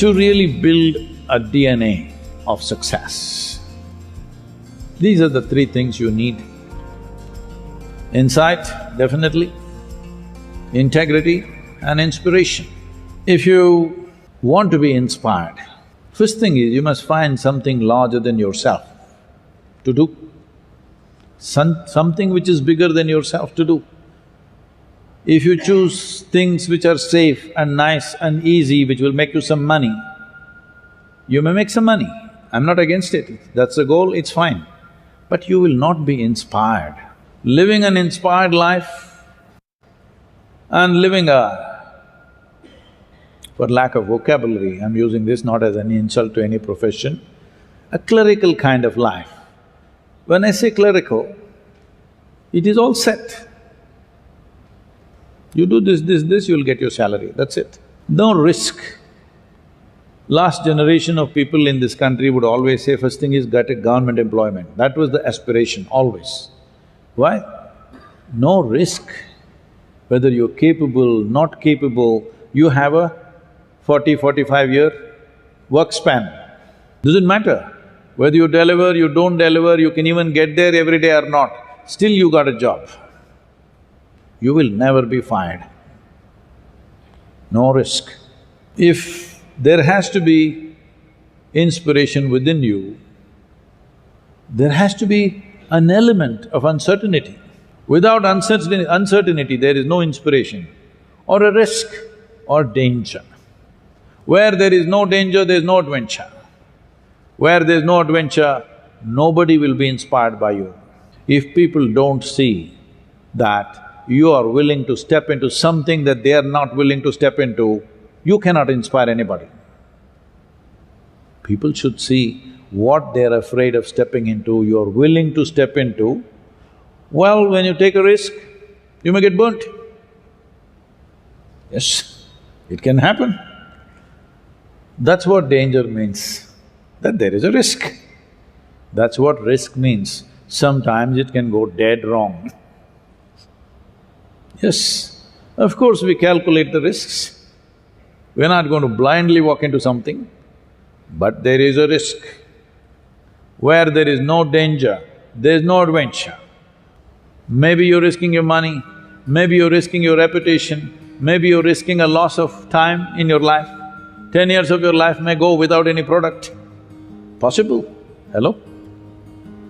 to really build a DNA of success. These are the three things you need. Insight, definitely, integrity and inspiration. If you want to be inspired, first thing is you must find something larger than yourself to do, something which is bigger than yourself to do. If you choose things which are safe and nice and easy, which will make you some money, you may make some money. I'm not against it, that's the goal, it's fine. But you will not be inspired. Living an inspired life and living for lack of vocabulary, I'm using this not as an insult to any profession, a clerical kind of life. When I say clerical, it is all set. You do this, you'll get your salary, that's it. No risk. Last generation of people in this country would always say, first thing is get a government employment. That was the aspiration, always. Why? No risk. Whether you're capable, not capable, you have a 40-45-year work span. Doesn't matter. Whether you deliver, you don't deliver, you can even get there every day or not, still you got a job. You will never be fired. No risk. If there has to be inspiration within you, there has to be an element of uncertainty. Without uncertainty, there is no inspiration or a risk or danger. Where there is no danger, there is no adventure. Where there is no adventure, nobody will be inspired by you. If people don't see that you are willing to step into something that they are not willing to step into, you cannot inspire anybody. People should see what they're afraid of stepping into, you're willing to step into. Well, when you take a risk, you may get burnt. Yes, it can happen. That's what danger means, that there is a risk. That's what risk means. Sometimes it can go dead wrong. Yes, of course we calculate the risks. We're not going to blindly walk into something, but there is a risk. Where there is no danger, there is no adventure. Maybe you're risking your money, maybe you're risking your reputation, maybe you're risking a loss of time in your life. 10 years of your life may go without any product. Possible, hello?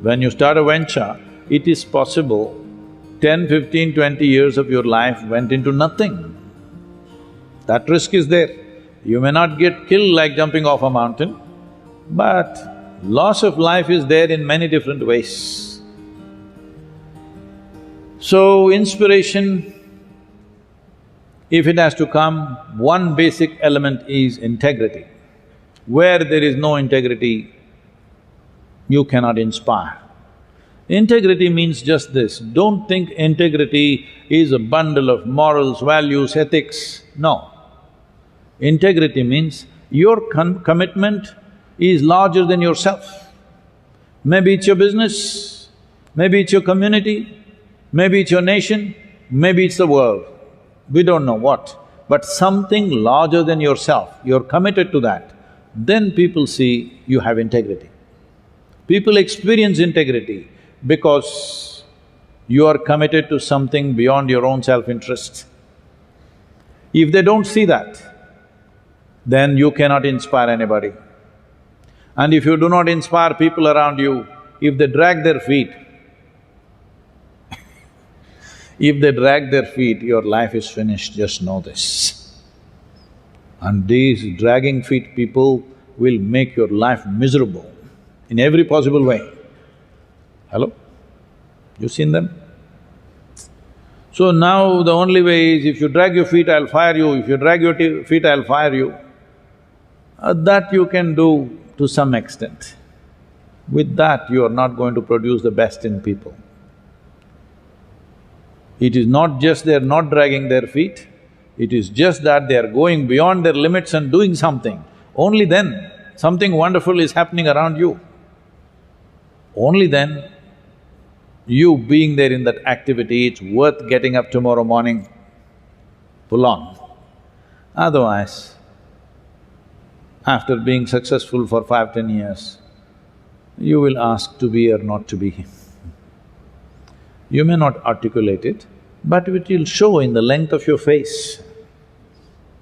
When you start a venture, it is possible 10, 15, 20 years of your life went into nothing. That risk is there. You may not get killed like jumping off a mountain, but loss of life is there in many different ways. So, inspiration, if it has to come, one basic element is integrity. Where there is no integrity, you cannot inspire. Integrity means just this, don't think integrity is a bundle of morals, values, ethics, no. Integrity means your commitment is larger than yourself. Maybe it's your business, maybe it's your community, maybe it's your nation, maybe it's the world, we don't know what, but something larger than yourself, you're committed to that, then people see you have integrity. People experience integrity because you are committed to something beyond your own self-interest. If they don't see that, then you cannot inspire anybody. And if you do not inspire people around you, if they drag their feet, your life is finished, just know this. And these dragging feet people will make your life miserable in every possible way. Hello? You seen them? So now the only way is, if you drag your feet, I'll fire you, if you drag your feet, I'll fire you. That you can do to some extent. With that, you are not going to produce the best in people. It is not just they're not dragging their feet, it is just that they're going beyond their limits and doing something. Only then something wonderful is happening around you. Only then you being there in that activity, it's worth getting up tomorrow morning, pull on. Otherwise, After being successful for 5–10 years, you will ask to be or not to be. You may not articulate it, but it will show in the length of your face.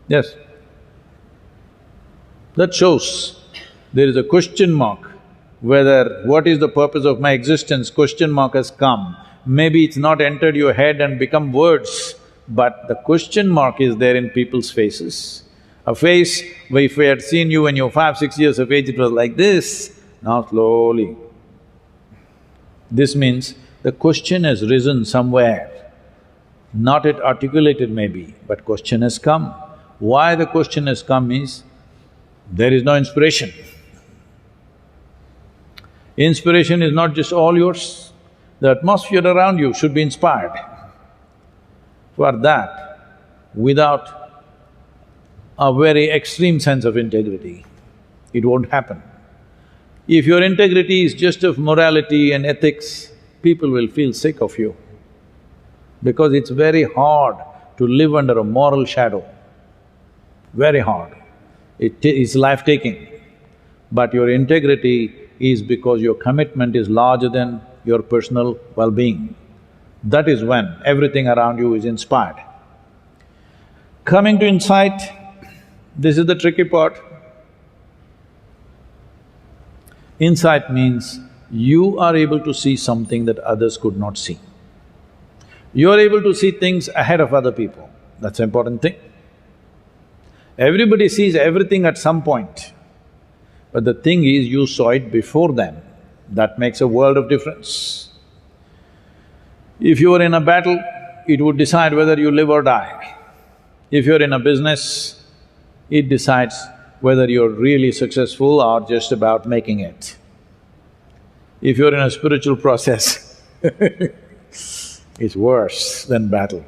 Yes. That shows there is a question mark, whether what is the purpose of my existence, question mark has come. Maybe it's not entered your head and become words, but the question mark is there in people's faces. A face, if we had seen you when you were 5–6 years of age, it was like this, now slowly. This means the question has risen somewhere, not yet articulated maybe, but question has come. Why the question has come is, there is no inspiration. Inspiration is not just all yours, the atmosphere around you should be inspired. For that, without a very extreme sense of integrity, it won't happen. If your integrity is just of morality and ethics, people will feel sick of you, because it's very hard to live under a moral shadow, very hard. It is life-taking. But your integrity is because your commitment is larger than your personal well-being. That is when everything around you is inspired. Coming to insight, this is the tricky part. Insight means you are able to see something that others could not see. You are able to see things ahead of other people, that's an important thing. Everybody sees everything at some point, but the thing is you saw it before them, that makes a world of difference. If you are in a battle, it would decide whether you live or die. If you're in a business, it decides whether you're really successful or just about making it. If you're in a spiritual process, it's worse than battle.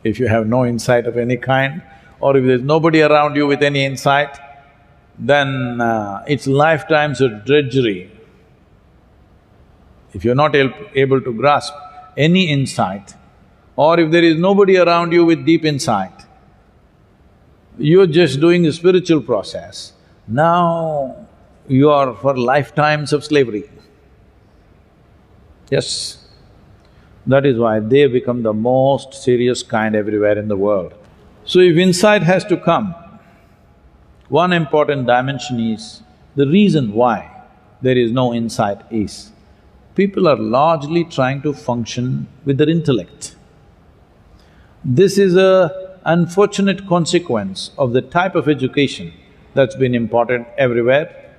If you have no insight of any kind, or if there's nobody around you with any insight, then it's lifetimes of drudgery. If you're not able to grasp any insight, or if there is nobody around you with deep insight, you're just doing the spiritual process, now you are for lifetimes of slavery. Yes, that is why they become the most serious kind everywhere in the world. So if insight has to come, one important dimension is the reason why there is no insight is people are largely trying to function with their intellect. This is a unfortunate consequence of the type of education that's been imparted everywhere,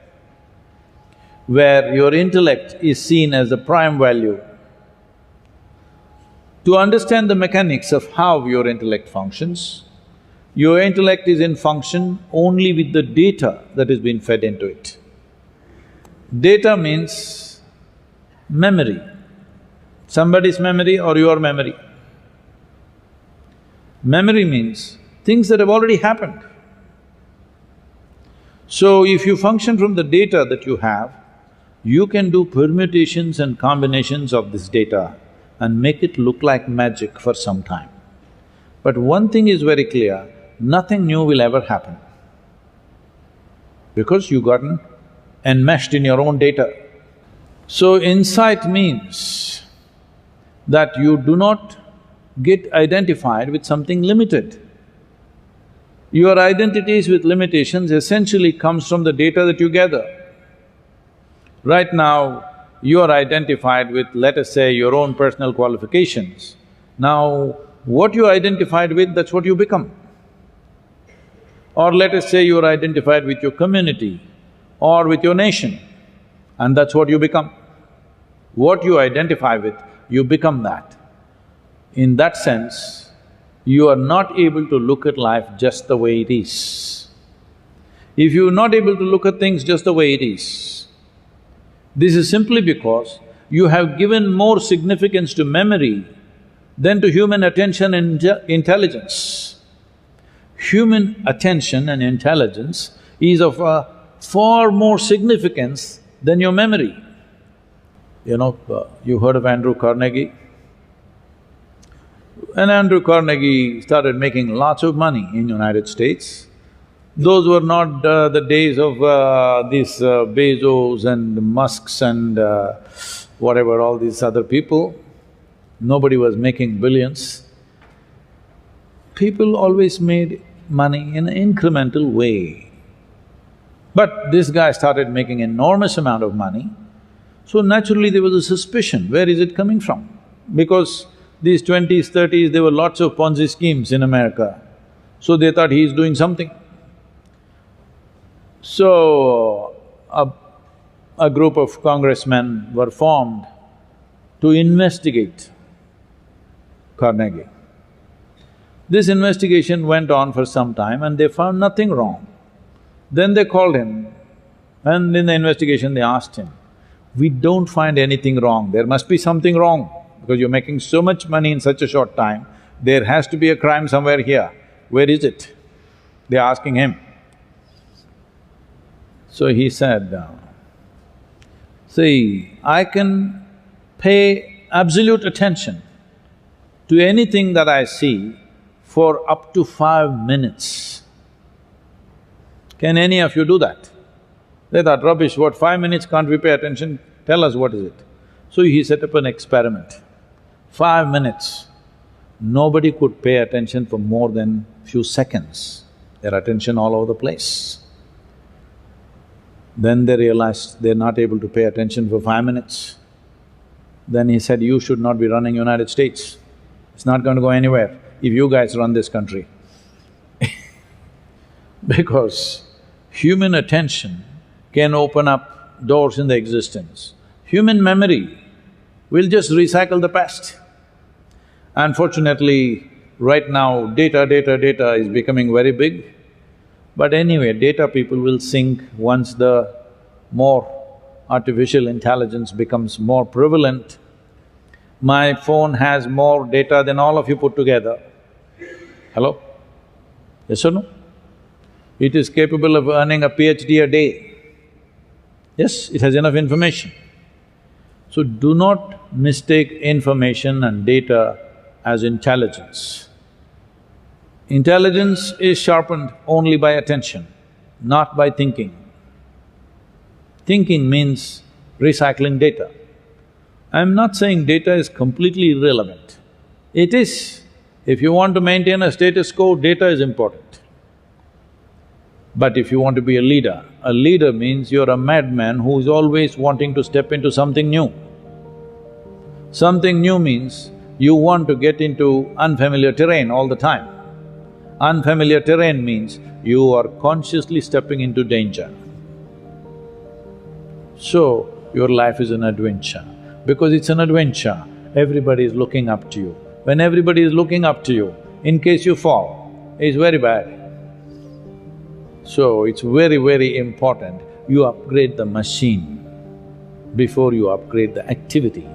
where your intellect is seen as the prime value. To understand the mechanics of how your intellect functions, your intellect is in function only with the data that is being fed into it. Data means memory, somebody's memory or your memory. Memory means things that have already happened. So if you function from the data that you have, you can do permutations and combinations of this data and make it look like magic for some time. But one thing is very clear, nothing new will ever happen, because you've gotten enmeshed in your own data. So insight means that you do not get identified with something limited. Your identities with limitations essentially comes from the data that you gather. Right now, you are identified with, let us say, your own personal qualifications. Now, what you identified with, that's what you become. Or let us say you're identified with your community or with your nation, and that's what you become. What you identify with, you become that. In that sense, you are not able to look at life just the way it is. If you're not able to look at things just the way it is, this is simply because you have given more significance to memory than to human attention and intelligence. Human attention and intelligence is of far more significance than your memory. You know, you heard of Andrew Carnegie? When Andrew Carnegie started making lots of money in United States, Those were not the days of these Bezos and Musks and whatever, all these other people. Nobody was making billions. People always made money in an incremental way. But this guy started making enormous amount of money, so naturally there was a suspicion, where is it coming from? Because these 20s, 30s, there were lots of Ponzi schemes in America, so they thought he is doing something. So, a group of congressmen were formed to investigate Carnegie. This investigation went on for some time and they found nothing wrong. Then they called him and in the investigation they asked him, "We don't find anything wrong, there must be something wrong because you're making so much money in such a short time, there has to be a crime somewhere here. Where is it?" They're asking him. So he said, "See, I can pay absolute attention to anything that I see for up to 5 minutes. Can any of you do that?" They thought, "Rubbish, what, 5 minutes can't we pay attention? Tell us what is it." So he set up an experiment. 5 minutes, nobody could pay attention for more than few seconds, their attention all over the place. Then they realized they're not able to pay attention for 5 minutes. Then he said, "You should not be running United States. It's not going to go anywhere if you guys run this country." Because human attention can open up doors in the existence. Human memory will just recycle the past. Unfortunately, right now data is becoming very big. But anyway, data people will sink once the more artificial intelligence becomes more prevalent. My phone has more data than all of you put together. Hello? Yes or no? It is capable of earning a PhD a day. Yes, it has enough information. So do not mistake information and data as intelligence. Intelligence is sharpened only by attention, not by thinking. Thinking means recycling data. I'm not saying data is completely irrelevant. It is. If you want to maintain a status quo, data is important. But if you want to be a leader means you're a madman who is always wanting to step into something new. Something new means you want to get into unfamiliar terrain all the time. Unfamiliar terrain means you are consciously stepping into danger. So, your life is an adventure. Because it's an adventure, everybody is looking up to you. When everybody is looking up to you, in case you fall, it's very bad. So, it's very, very important you upgrade the machine before you upgrade the activity.